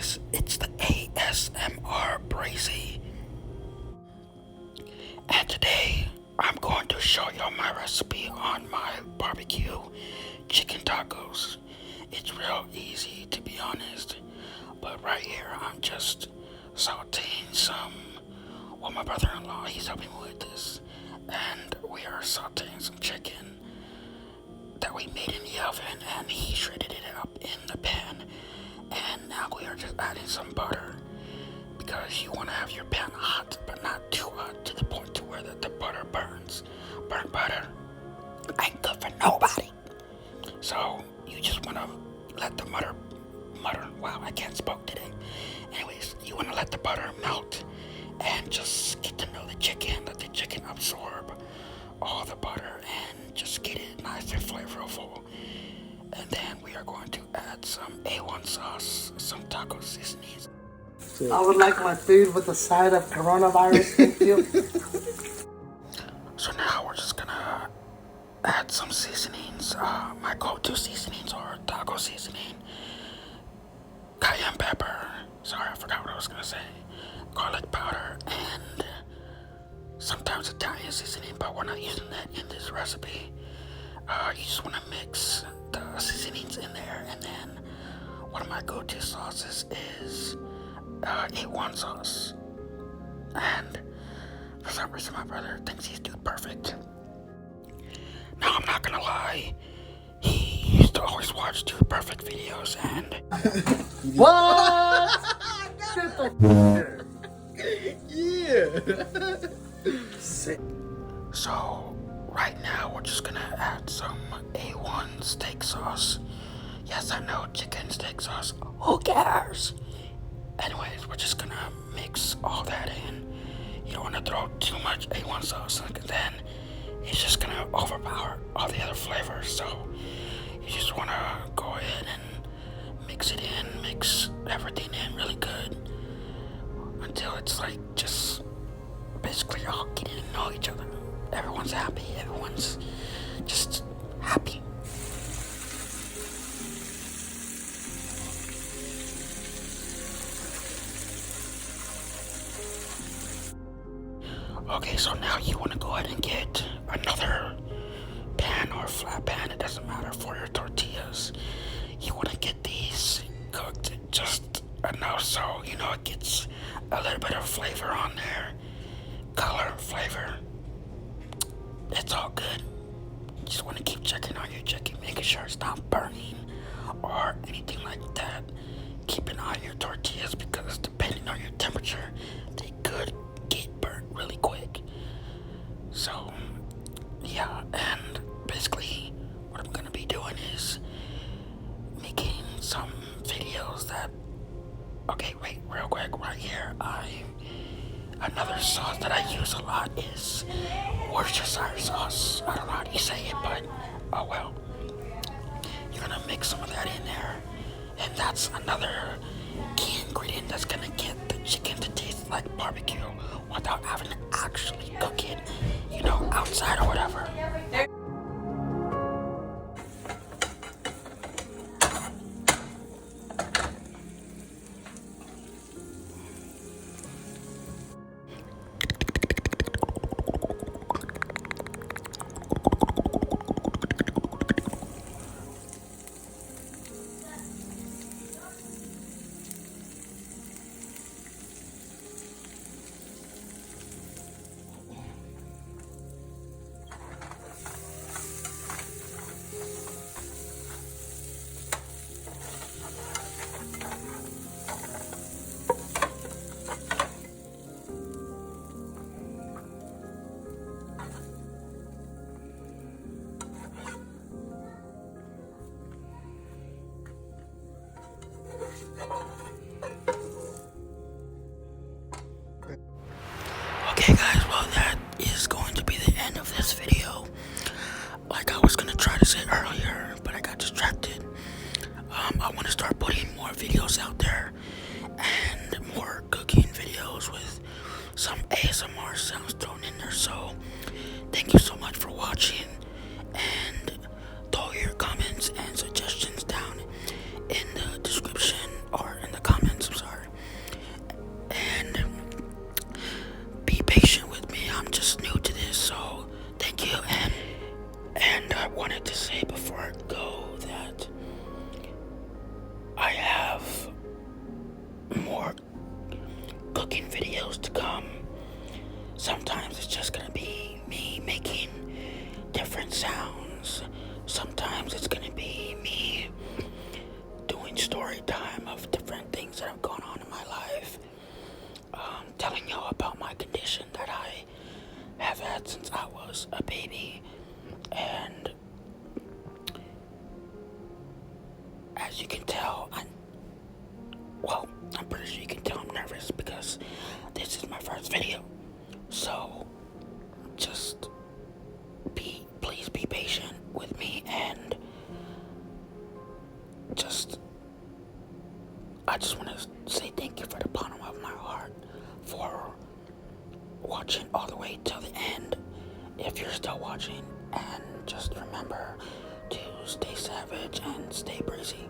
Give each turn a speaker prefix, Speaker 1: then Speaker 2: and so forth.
Speaker 1: guys, it's the ASMR Brazy, and today I'm going to show y'all my recipe on my barbecue chicken tacos. It's real easy, to be honest, but right here I'm just sauteing some, well, my brother-in-law, he's helping me with this, and we are sauteing some chicken that we made in the oven, and he shredded it up in the pan. And now we are just adding some butter, because you want to have your pan hot, but not too hot to the point to where the butter burns. Burnt butter ain't good for nobody. So you just want to let the butter, wow, I can't spoke today. Anyways, you want to let the butter melt and just get to know the chicken, let the chicken absorb all the butter and just get it nice and flavorful. And then we are going to add some A1 sauce, some taco seasonings.
Speaker 2: I would like my food with a side of coronavirus, thank you.
Speaker 1: So now we're just gonna add some seasonings. My go-to seasonings are taco seasoning, cayenne pepper, sorry I forgot what I was gonna say, garlic powder, and sometimes Italian seasoning, but we're not using that in this recipe. You just want to mix the seasonings in there, and then one of my go-to sauces is A1 sauce. And for some reason my brother thinks he's dude perfect. Now I'm not gonna lie, he used to always watch Dude Perfect videos, and
Speaker 2: What? Get the
Speaker 3: Yeah.
Speaker 1: so right now we're just gonna add some A1 steak sauce. Yes, I know, chicken steak sauce. Who cares? Anyways, we're just gonna mix all that in. You don't want to throw too much A1 sauce, because then it's just gonna overpower all the other flavors. So you just want to go ahead and mix it in, mix everything in really good until it's like just basically all getting to know each other. Everyone's happy, everyone's just happy. Okay, so now you want to go ahead and get another pan or flat pan, it doesn't matter, for your tortillas. You want to get these cooked just enough so, you know, it gets a little bit of flavor on there. Color, flavor, it's all good. You just want to keep checking on your chicken, making sure it's not burning or anything like that. Keep an eye on your tortillas, because depending on your temperature, they could get burnt really quick. So yeah, and basically what I'm gonna be doing is making some videos that, okay, wait, real quick, right here, another sauce that I use a lot is Worcestershire sauce. I don't know how you say it, but oh well. You're gonna mix some of that in there, and that's another key ingredient that's gonna get the chicken to taste like barbecue without having to actually cook it, you know, outside or whatever. Okay guys, well that is going to be the end of this video. Like I was gonna try to say earlier, but I got distracted. I want to start putting more videos out there and more cooking videos with some ASMR sounds thrown in there. So thank you so much for watching, and throw your comments and suggestions down in the description, or in the comments, I'm sorry. videos to come. Sometimes it's just gonna be me making different sounds. Sometimes it's gonna be me doing story time of different things that have gone on in my life. Telling y'all about my condition that I have had since I was a baby. And as you can tell, I'm pretty sure you can tell I'm nervous because this is my first video. So just please be patient with me, and I just want to say thank you for the bottom of my heart for watching all the way till the end. If you're still watching, and just remember to stay savage and stay breezy.